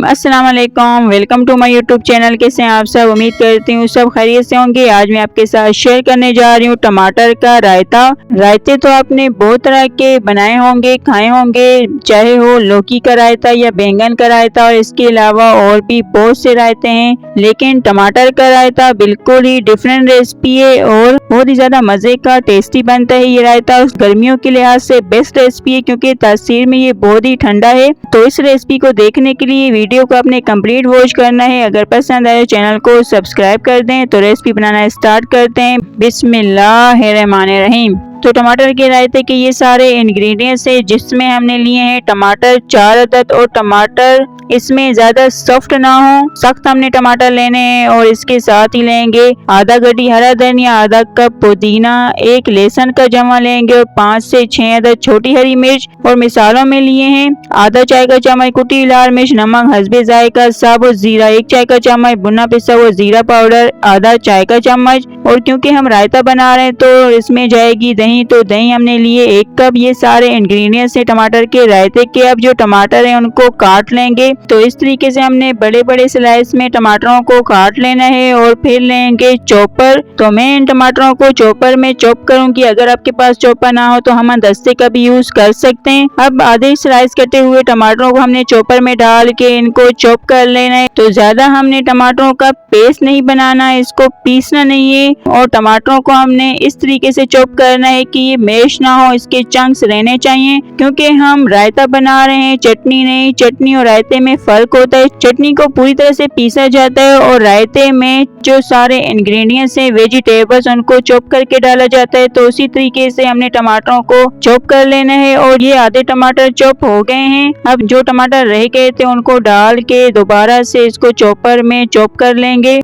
अस्सलाम वालेकुम, welcome to my YouTube channel. कैसे हैं आप सब? उम्मीद करती हूँ सब खैरियत से होंगे। आज मैं आपके साथ शेयर करने जा रही हूँ टमाटर का रायता। रायते तो आपने बहुत तरह के बनाए होंगे, खाए होंगे, चाहे हो लौकी का रायता या बैंगन का रायता, और इसके अलावा और भी बहुत से रायते हैं, लेकिन टमाटर का रायता बिल्कुल ही डिफरेंट रेसिपी है और बहुत ही ज्यादा मजे का टेस्टी बनता है। ये रायता गर्मियों के लिहाज से बेस्ट रेसिपी है क्योंकि तासीर में ये बहुत ही ठंडा है। तो इस रेसिपी को देखने के लिए वीडियो को अपने कंप्लीट वॉच करना है। अगर पसंद आए चैनल को सब्सक्राइब कर दें। तो रेसिपी बनाना स्टार्ट करते हैं। बिस्मिल्लाहिर्रहमानिर्रहीम। तो टमाटर के रायते के ये सारे इंग्रेडिएंट्स है, जिसमें हमने लिए हैं टमाटर 4 अदद, और टमाटर इसमें ज्यादा सॉफ्ट ना हो, सख्त हमने टमाटर लेने हैं। और इसके साथ ही लेंगे आधा गड्डी हरा धनिया, आधा कप पुदीना, एक लहसुन का जमा लेंगे और 5 से 6 अदद छोटी हरी मिर्च। और मिसालों में लिए हैं आधा चाय का चम्मच कुटी लाल मिर्च, नमक हस्बे जायका, साबुत जीरा 1 चाय का चम्मच, भुना पिसा हुआ जीरा पाउडर आधा चाय का चम्मच। और क्योंकि हम रायता बना रहे हैं तो इसमें जाएगी दही, तो दही हमने लिए 1 कप। ये सारे इंग्रेडिएंट्स है टमाटर के रायते के। अब जो टमाटर है उनको काट लेंगे। तो इस तरीके से हमने बड़े बड़े स्लाइस में टमाटरों को काट लेना है और फिर लेंगे चॉपर। तो मैं इन टमाटरों को चॉपर में चॉप करूंगी। अगर आपके पास चॉपर ना हो तो हम दस्ते का भी यूज कर सकते हैं। अब आधे स्लाइस कटे हुए टमाटरों को हमने चॉपर में डाल के इनको चॉप कर लेना है। तो ज्यादा हमने टमाटरों का पेस्ट नहीं बनाना है, इसको पीसना नहीं है। और टमाटरों को हमने इस तरीके से चॉप करना है कि ये मैश ना हो, इसके चंक्स रहने चाहिए, क्योंकि हम रायता बना रहे हैं, चटनी नहीं। चटनी और रायते में फर्क होता है। चटनी को पूरी तरह से पीसा जाता है और रायते में जो सारे इंग्रेडिएंट्स हैं, वेजिटेबल्स, उनको चॉप करके डाला जाता है। तो उसी तरीके से हमने टमाटरों को चॉप कर लेना है। और ये आधे टमाटर चॉप हो गए हैं। अब जो टमाटर रह गए थे उनको डाल के दोबारा से इसको चॉपर में चॉप कर लेंगे।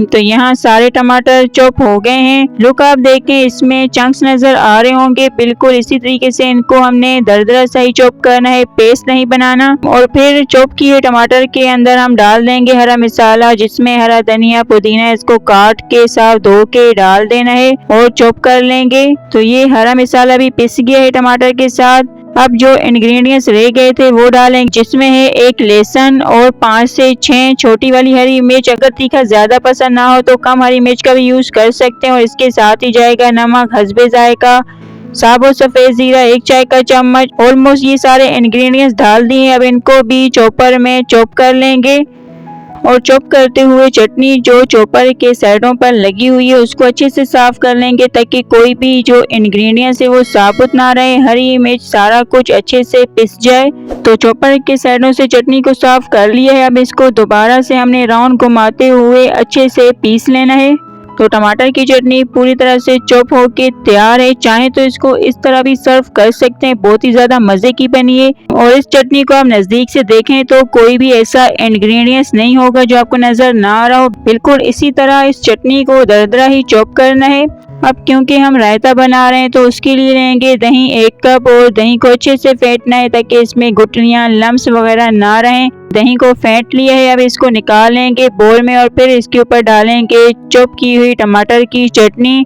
तो यहाँ सारे टमाटर चॉप हो गए हैं। लुक आप देखें, इसमें चंक्स नजर आ रहे होंगे। बिल्कुल इसी तरीके से इनको हमने दरदरा सा ही चॉप करना है, पेस्ट नहीं बनाना। और फिर चॉप किए टमाटर के अंदर हम डाल देंगे हरा मसाला, जिसमें हरा धनिया पुदीना, इसको काट के साफ धो के डाल देना है और चॉप कर लेंगे। तो ये हरा मसाला भी पिस गया है टमाटर के साथ। अब जो इंग्रेडिएंट्स रह गए थे वो डालेंगे, जिसमें है 1 लहसुन और 5 से 6 छोटी वाली हरी मिर्च। अगर तीखा ज्यादा पसंद ना हो तो कम हरी मिर्च का भी यूज कर सकते हैं। और इसके साथ ही जाएगा नमक हस्बे जायका, साबुत सफेद जीरा 1 चाय का चम्मच। ऑलमोस्ट ये सारे इंग्रेडिएंट्स डाल दिए। अब इनको भी चॉपर में चॉप कर लेंगे। और चॉप करते हुए चटनी जो चॉपर के साइडों पर लगी हुई है उसको अच्छे से साफ कर लेंगे, ताकि कोई भी जो इंग्रेडिएंट्स है वो साबुत ना रहे। हरी मिर्च सारा कुछ अच्छे से पिस जाए। तो चॉपर के साइडों से चटनी को साफ कर लिया है। अब इसको दोबारा से हमने राउंड घुमाते हुए अच्छे से पीस लेना है। तो टमाटर की चटनी पूरी तरह से चॉप होके तैयार है। चाहे तो इसको इस तरह भी सर्व कर सकते हैं, बहुत ही ज्यादा मजे की बनी है। और इस चटनी को आप नजदीक से देखें तो कोई भी ऐसा इंग्रेडिएंट्स नहीं होगा जो आपको नजर ना आ रहा हो। बिल्कुल इसी तरह इस चटनी को दरदरा ही चॉप करना है। अब क्योंकि हम रायता बना रहे हैं तो उसके लिए लेंगे दही 1 कप, और दही को अच्छे से फेंटना है ताकि इसमें गुठलियां लम्स वगैरह ना रहें। दही को फेंट लिया है। अब इसको निकाल लेंगे बोल में और फिर इसके ऊपर डालेंगे चॉप की हुई टमाटर की चटनी।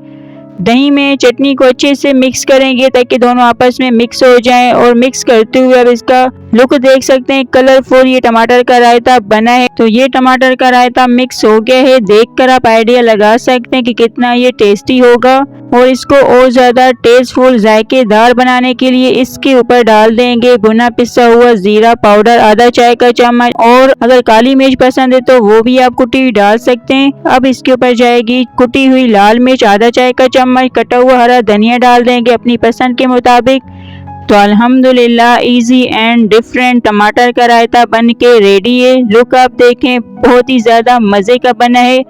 दही में चटनी को अच्छे से मिक्स करेंगे ताकि दोनों आपस में मिक्स हो जाएं। और मिक्स करते हुए अब इसका लुक देख सकते हैं, कलरफुल ये टमाटर का रायता बना है। तो ये टमाटर का रायता मिक्स हो गया है। देखकर आप आइडिया लगा सकते हैं कि कितना ये टेस्टी होगा। और इसको और ज्यादा टेस्टफुल जायकेदार बनाने के लिए इसके ऊपर डाल देंगे भुना पिसा हुआ जीरा पाउडर आधा चाय का चम्मच। और अगर काली मिर्च पसंद है तो वो भी आप कुटी हुई डाल सकते हैं। अब इसके ऊपर जाएगी कुटी हुई लाल मिर्च आधा चाय का चम्मच। कटा हुआ हरा धनिया डाल देंगे अपनी पसंद के मुताबिक। तो अल्हम्दुलिल्लाह इजी एंड डिफरेंट टमाटर का रायता बन के रेडी है। लुक आप देखें, बहुत ही ज्यादा मजे का बना है।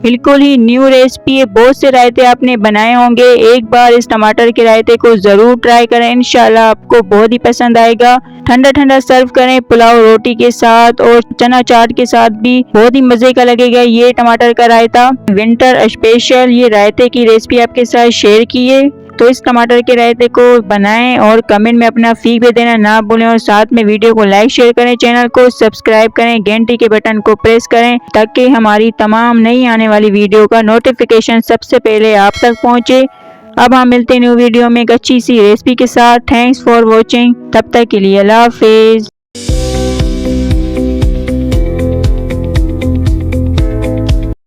बिल्कुल ही न्यू रेसिपी है। बहुत से रायते आपने बनाए होंगे, एक बार इस टमाटर के रायते को जरूर ट्राई करें, इंशाल्लाह आपको बहुत ही पसंद आएगा। ठंडा ठंडा सर्व करें पुलाव रोटी के साथ और चना चाट के साथ भी बहुत ही मजे का लगेगा ये टमाटर का रायता। विंटर स्पेशल ये रायते की रेसिपी आपके साथ शेयर की है। तो इस टमाटर के रायते को बनाएं और कमेंट में अपना फीडबैक देना ना भूलें। और साथ में वीडियो को लाइक शेयर करें, चैनल को सब्सक्राइब करें, घंटी के बटन को प्रेस करें ताकि हमारी तमाम नई आने वाली वीडियो का नोटिफिकेशन सबसे पहले आप तक पहुंचे। अब हम मिलते हैं न्यू वीडियो में एक अच्छी सी रेसिपी के साथ। Thanks for watching. तब तक के लिए अल्लाह हाफिज।